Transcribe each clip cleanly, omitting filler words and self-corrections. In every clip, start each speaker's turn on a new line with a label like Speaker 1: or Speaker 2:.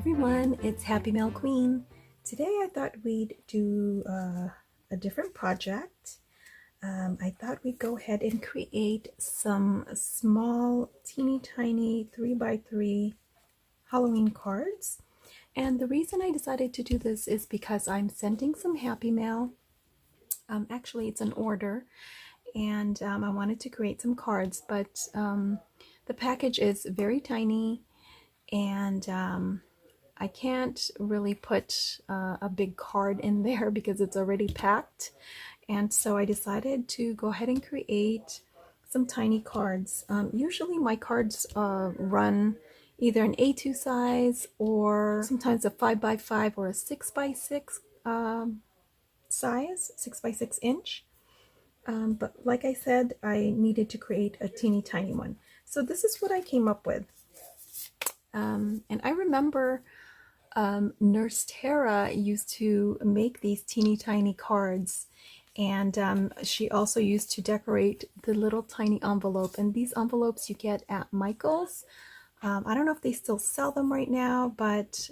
Speaker 1: everyone, it's Happymailqueen. Today I thought we'd do a different project. I thought we'd go ahead and create some small, teeny tiny 3x3 Halloween cards. And the reason I decided to do this is because I'm sending some Happy Mail. Actually, it's an order, and I wanted to create some cards, but the package is very tiny, and I can't really put a big card in there because it's already packed. And so I decided to go ahead and create some tiny cards. Usually my cards run either an A2 size or sometimes a 5x5 or a 6x6 size, 6x6 inch. But like I said, I needed to create a teeny tiny one. So this is what I came up with. And I remember Nurse Tara used to make these teeny tiny cards, and she also used to decorate the little tiny envelope, and these envelopes you get at Michael's. I don't know if they still sell them right now, but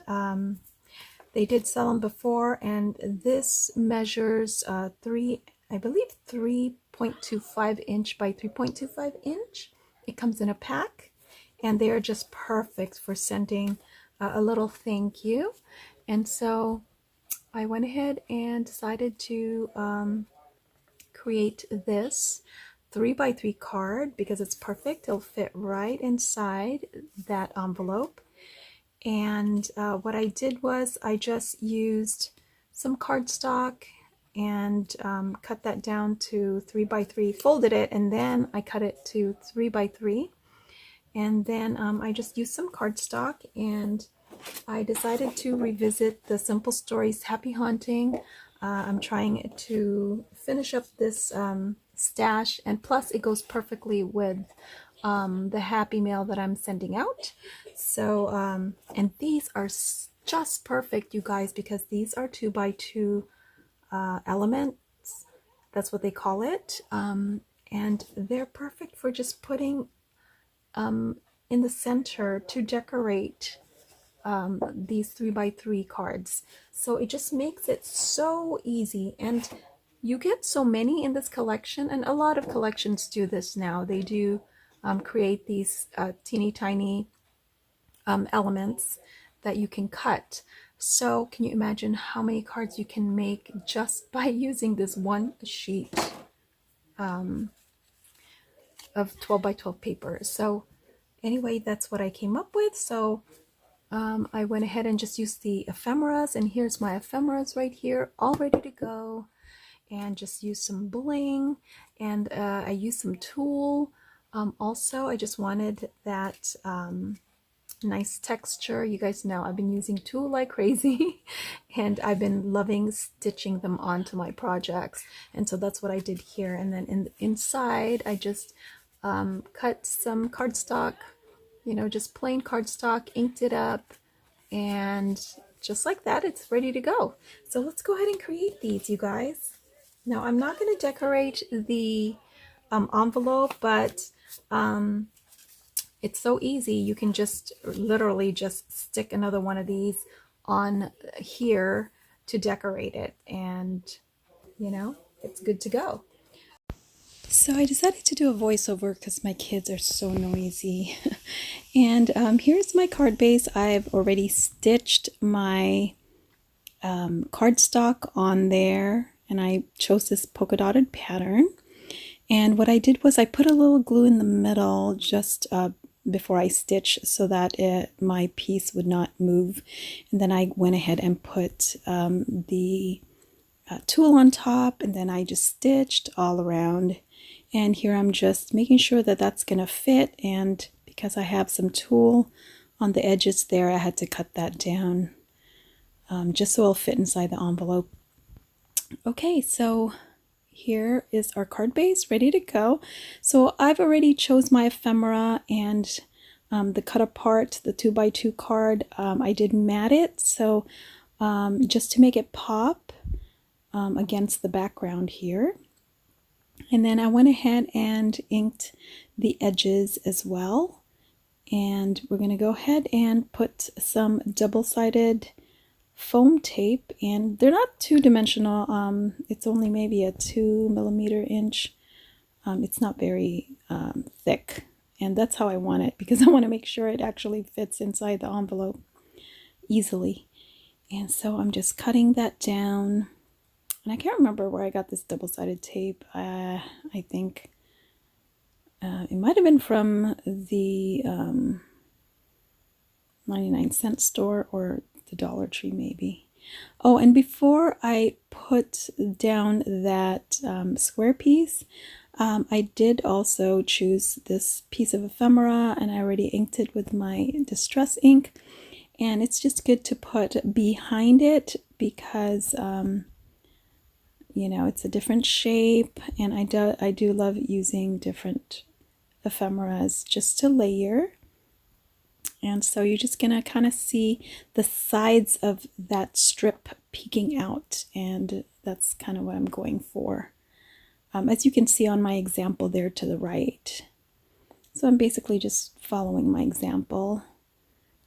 Speaker 1: they did sell them before, and this measures I believe 3.25 inch by 3.25 inch. It comes in a pack, and they are just perfect for sending a little thank you. And so I went ahead and decided to create this 3x3 card because it's perfect. It'll fit right inside that envelope. And what I did was I just used some cardstock and cut that down to 3x3, folded it, and then I cut it to 3x3. And then I just used some cardstock, and I decided to revisit the Simple Stories Happy Haunting. I'm trying to finish up this stash, and plus it goes perfectly with the Happy Mail that I'm sending out. So, and these are just perfect, you guys, because these are 2x2 elements. That's what they call it. And they're perfect for just putting in the center to decorate these 3x3 cards. So it just makes it so easy, and you get so many in this collection, and a lot of collections do this now. They do create these teeny tiny elements that you can cut. So can you imagine how many cards you can make just by using this one sheet of 12x12 paper? So anyway, that's what I came up with. So I went ahead and just used the ephemeras, and here's my ephemeras right here, all ready to go. And just used some bling, and I used some tulle. Also, I just wanted that nice texture. You guys know I've been using tulle like crazy, and I've been loving stitching them onto my projects. And so that's what I did here. And then inside, I just cut some cardstock, you know, just plain cardstock, inked it up, and just like that, it's ready to go. So let's go ahead and create these, you guys. Now, I'm not going to decorate the envelope, but it's so easy. You can just literally just stick another one of these on here to decorate it, and you know, it's good to go. So I decided to do a voiceover because my kids are so noisy. And here's my card base. I've already stitched my cardstock on there, and I chose this polka dotted pattern. And what I did was I put a little glue in the middle just before I stitch so that my piece would not move. And then I went ahead and put the tulle on top, and then I just stitched all around. And here I'm just making sure that that's going to fit, and because I have some tulle on the edges there, I had to cut that down just so it'll fit inside the envelope. Okay, so here is our card base ready to go. So I've already chose my ephemera, and the cut apart, the 2x2 card, I did mat it, so just to make it pop against the background here. And then I went ahead and inked the edges as well. And we're going to go ahead and put some double-sided foam tape, and they're not two-dimensional. It's only maybe a 2 inch. It's not very thick, and that's how I want it because I want to make sure it actually fits inside the envelope easily. And so I'm just cutting that down, and I can't remember where I got this double-sided tape. I think it might have been from the 99-cent store or the Dollar Tree maybe. Oh, and before I put down that square piece, I did also choose this piece of ephemera, and I already inked it with my distress ink. And it's just good to put behind it because, you know, it's a different shape, and I do love using different ephemeras just to layer. And so you're just gonna kind of see the sides of that strip peeking out, and that's kind of what I'm going for. As you can see on my example there to the right. So I'm basically just following my example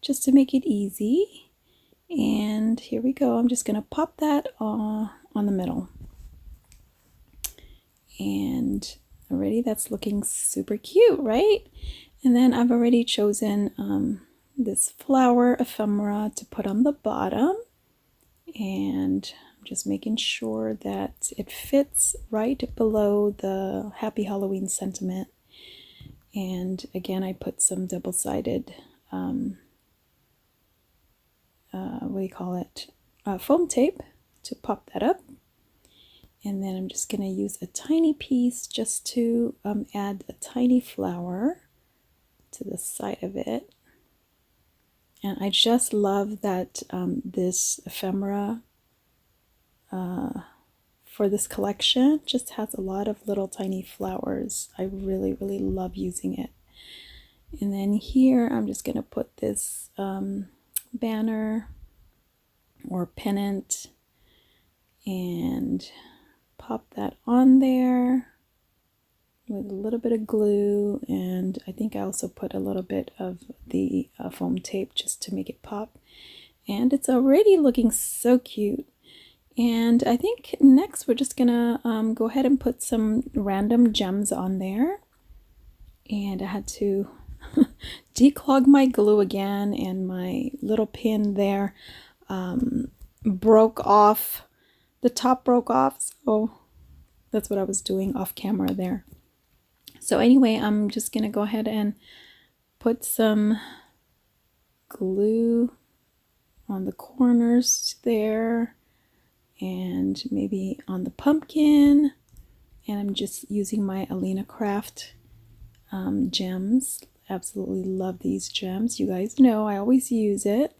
Speaker 1: just to make it easy. And here we go. I'm just gonna pop that on the middle. And already that's looking super cute, right? And then I've already chosen this flower ephemera to put on the bottom, and I'm just making sure that it fits right below the Happy Halloween sentiment. And again, I put some double-sided what do you call it, foam tape to pop that up. And then I'm just going to use a tiny piece just to add a tiny flower to the side of it. And I just love that this ephemera for this collection just has a lot of little tiny flowers. I really, really love using it. And then here I'm just going to put this banner or pennant and pop that on there with a little bit of glue, and I think I also put a little bit of the foam tape just to make it pop. And it's already looking so cute. And I think next we're just gonna go ahead and put some random gems on there. And I had to declog my glue again, and my little pin there broke off. The top broke off, so that's what I was doing off camera there. So anyway, I'm just gonna go ahead and put some glue on the corners there, and maybe on the pumpkin. And I'm just using my Alina Craft gems. Absolutely love these gems. You guys know I always use it.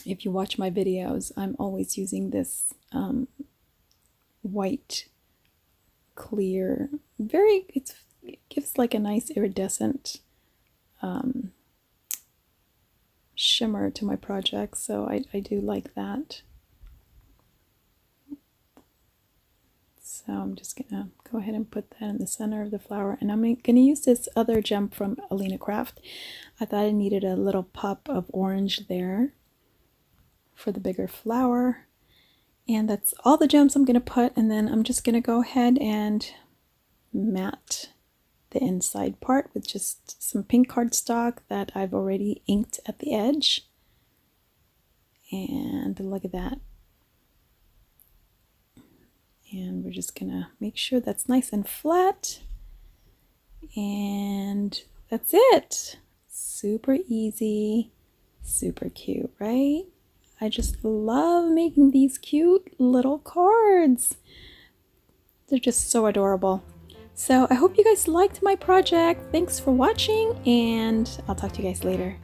Speaker 1: If you watch my videos, I'm always using this white, clear, it gives like a nice iridescent shimmer to my project, so I do like that. So I'm just gonna go ahead and put that in the center of the flower, and I'm gonna use this other gem from Alina Craft. I thought I needed a little pop of orange there for the bigger flower. And that's all the gems I'm gonna put, and then I'm just gonna go ahead and matte the inside part with just some pink cardstock that I've already inked at the edge. And look at that. And we're just gonna make sure that's nice and flat. And that's it. Super easy, super cute, right? I just love making these cute little cards. They're just so adorable. So I hope you guys liked my project. Thanks for watching, and I'll talk to you guys later.